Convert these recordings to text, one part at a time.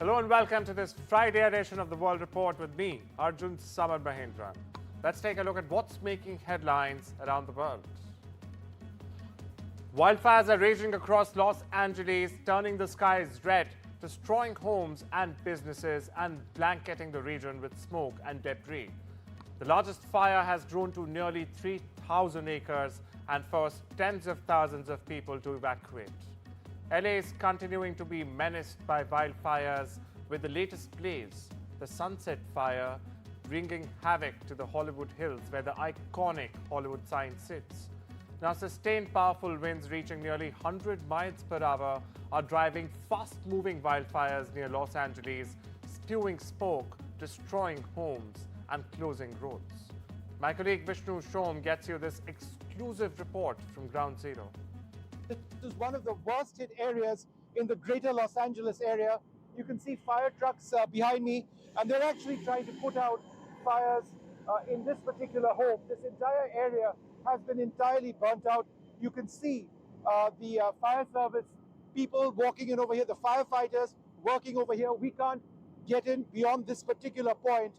Hello and welcome to this Friday edition of the World Report with me, Arjun Samar Mahindra. Let's take a look at what's making headlines around the world. Wildfires are raging across Los Angeles, turning the skies red, destroying homes and businesses and blanketing the region with smoke and debris. The largest fire has grown to nearly 3,000 acres and forced tens of thousands of people to evacuate. LA is continuing to be menaced by wildfires, with the latest blaze, the Sunset Fire, bringing havoc to the Hollywood Hills, where the iconic Hollywood sign sits. Now, sustained powerful winds reaching nearly 100 miles per hour are driving fast-moving wildfires near Los Angeles, spewing smoke, destroying homes and closing roads. My colleague Vishnu Shom gets you this exclusive report from Ground Zero. This is one of the worst hit areas in the greater Los Angeles area. You can see fire trucks behind me, and they're actually trying to put out fires in this particular home. This entire area has been entirely burnt out. You can see the fire service people walking in over here, the firefighters working over here. We can't get in beyond this particular point,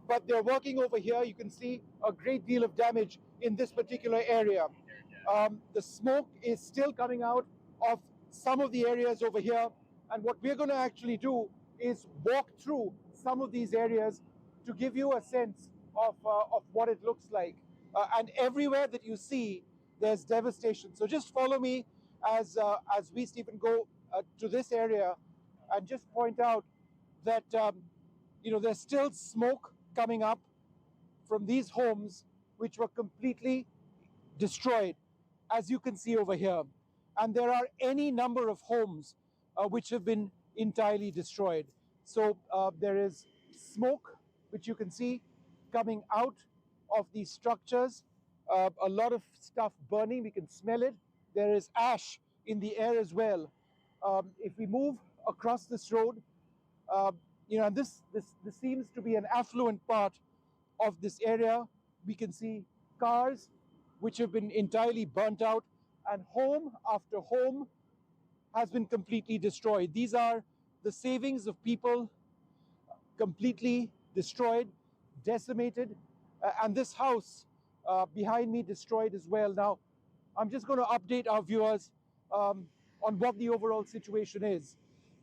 but they're working over here. You can see a great deal of damage in this particular area. The smoke is still coming out of some of the areas over here, and what we're going to actually do is walk through some of these areas to give you a sense of what it looks like. And everywhere that you see, there's devastation. So just follow me as we, Stephen, go to this area and just point out that there's still smoke coming up from these homes which were completely destroyed, as you can see over here. And there are any number of homes which have been entirely destroyed. So there is smoke, which you can see coming out of these structures. A lot of stuff burning, we can smell it. There is ash in the air as well. If we move across this road, and this seems to be an affluent part of this area. We can see cars which have been entirely burnt out, and home after home has been completely destroyed. These are the savings of people completely destroyed, decimated, and this house behind me destroyed as well. Now, I'm just going to update our viewers on what the overall situation is.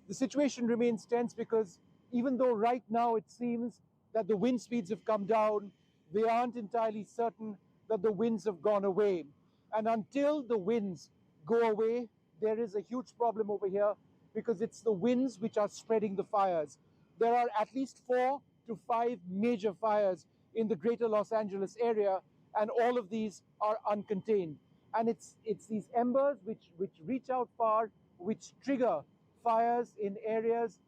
The situation remains tense because even though right now it seems that the wind speeds have come down, they aren't entirely certain that the winds have gone away. And until the winds go away, there is a huge problem over here because it's the winds which are spreading the fires. There are at least 4 to 5 major fires in the greater Los Angeles area, and all of these are uncontained. And it's these embers which reach out far, which trigger fires in areas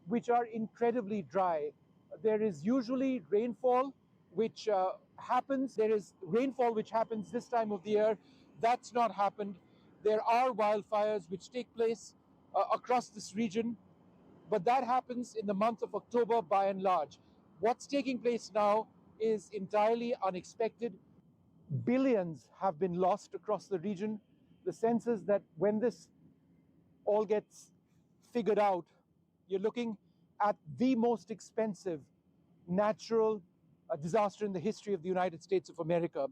which are incredibly dry. There is usually rainfall which happens. There is rainfall which happens this time of the year. That's not happened. There are wildfires which take place across this region, but that happens in the month of October by and large. What's taking place now is entirely unexpected. Billions have been lost across the region. The sense is that when this all gets figured out, you're looking at the most expensive natural disaster in the history of the United States of America.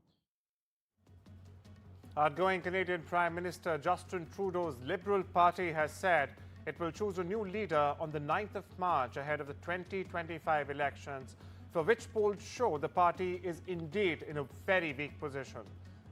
Outgoing Canadian Prime Minister Justin Trudeau's Liberal Party has said it will choose a new leader on the 9th of March ahead of the 2025 elections, for which polls show the party is indeed in a very weak position.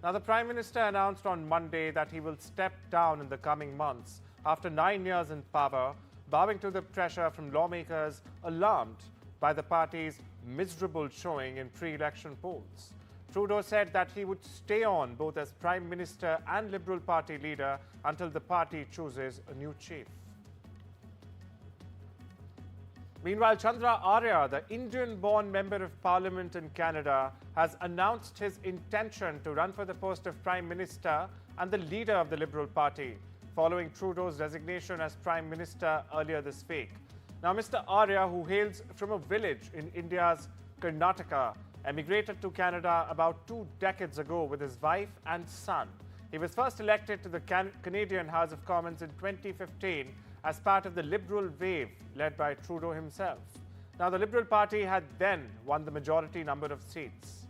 Now, the Prime Minister announced on Monday that he will step down in the coming months after 9 years in power, bowing to the pressure from lawmakers alarmed by the party's miserable showing in pre-election polls. Trudeau said that he would stay on both as Prime Minister and Liberal Party leader until the party chooses a new chief. Meanwhile, Chandra Arya, the Indian-born Member of Parliament in Canada, has announced his intention to run for the post of Prime Minister and the leader of the Liberal Party, following Trudeau's resignation as Prime Minister earlier this week. Now, Mr. Arya, who hails from a village in India's Karnataka, emigrated to Canada about 2 decades ago with his wife and son. He was first elected to the Canadian House of Commons in 2015 as part of the Liberal wave led by Trudeau himself. Now, the Liberal Party had then won the majority number of seats.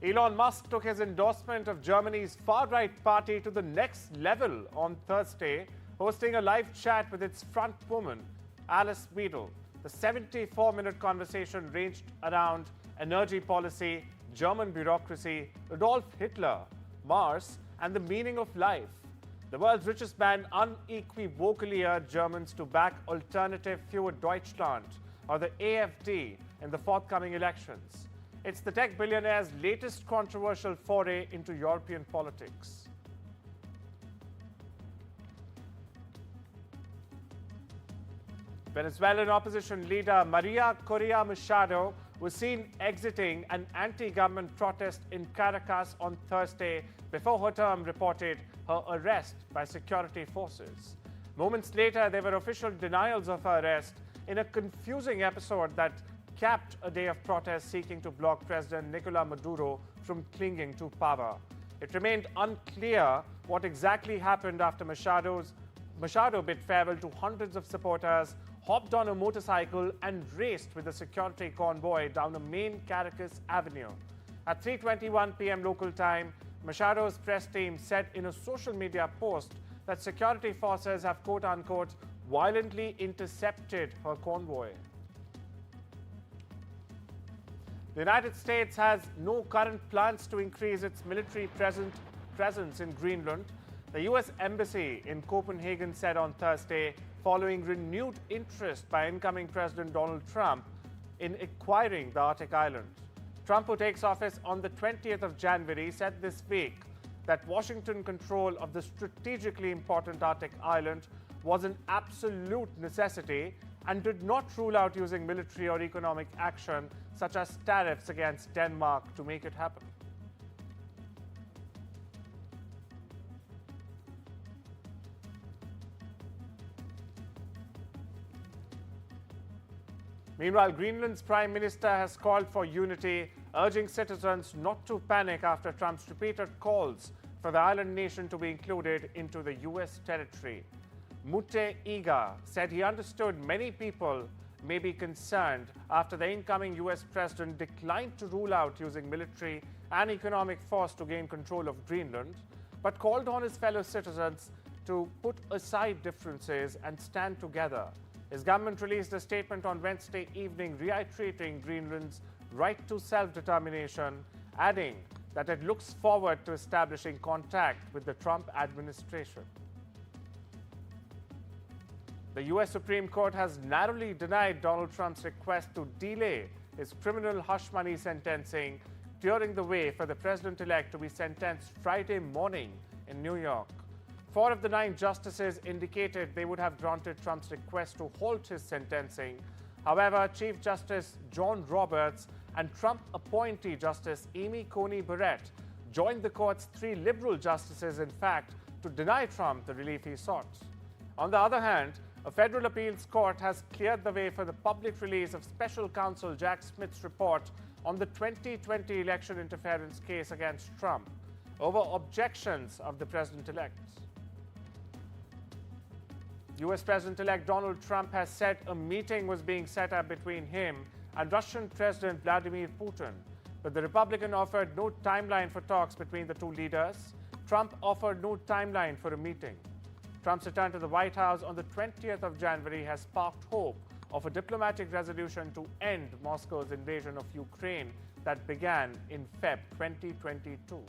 Elon Musk took his endorsement of Germany's far-right party to the next level on Thursday, hosting a live chat with its front woman, Alice Weidel. The 74-minute conversation ranged around energy policy, German bureaucracy, Adolf Hitler, Mars, and the meaning of life. The world's richest man unequivocally urged Germans to back Alternative für Deutschland, or the AfD, in the forthcoming elections. It's the tech billionaire's latest controversial foray into European politics. Venezuelan opposition leader Maria Correa Machado was seen exiting an anti-government protest in Caracas on Thursday before her term reported her arrest by security forces. Moments later, there were official denials of her arrest in a confusing episode that capped a day of protest seeking to block President Nicolás Maduro from clinging to power. It remained unclear what exactly happened after Machado bid farewell to hundreds of supporters, hopped on a motorcycle and raced with a security convoy down a main Caracas avenue. At 3:21 p.m. local time, Machado's press team said in a social media post that security forces have quote-unquote violently intercepted her convoy. The United States has no current plans to increase its military presence in Greenland, the US Embassy in Copenhagen said on Thursday, following renewed interest by incoming President Donald Trump in acquiring the Arctic island. Trump, who takes office on the 20th of January, said this week that Washington control of the strategically important Arctic island was an absolute necessity and did not rule out using military or economic action such as tariffs against Denmark to make it happen. Meanwhile, Greenland's Prime Minister has called for unity, urging citizens not to panic after Trump's repeated calls for the island nation to be included into the US territory. Mute Iga said he understood many people may be concerned after the incoming US president declined to rule out using military and economic force to gain control of Greenland, but called on his fellow citizens to put aside differences and stand together. His government released a statement on Wednesday evening reiterating Greenland's right to self-determination, adding that it looks forward to establishing contact with the Trump administration. The US Supreme Court has narrowly denied Donald Trump's request to delay his criminal hush money sentencing, clearing the way for the president-elect to be sentenced Friday morning in New York. 4 of the 9 justices indicated they would have granted Trump's request to halt his sentencing. However, Chief Justice John Roberts and Trump appointee Justice Amy Coney Barrett joined the court's 3 liberal justices, in fact, to deny Trump the relief he sought. On the other hand, a federal appeals court has cleared the way for the public release of special counsel Jack Smith's report on the 2020 election interference case against Trump over objections of the president-elect. US President-elect Donald Trump has said a meeting was being set up between him and Russian President Vladimir Putin, but the Republican offered no timeline for talks between the two leaders. Trump offered no timeline for a meeting. Trump's return to the White House on the 20th of January has sparked hope of a diplomatic resolution to end Moscow's invasion of Ukraine that began in February 2022.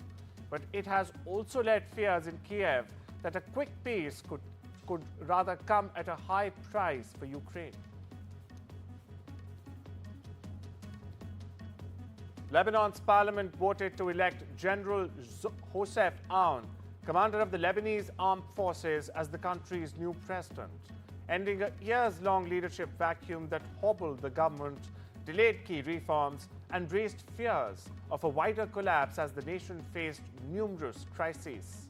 But it has also led fears in Kiev that a quick peace could rather come at a high price for Ukraine. Lebanon's parliament voted to elect General Joseph Aoun, commander of the Lebanese armed forces, as the country's new president, ending a years-long leadership vacuum that hobbled the government, delayed key reforms, and raised fears of a wider collapse as the nation faced numerous crises.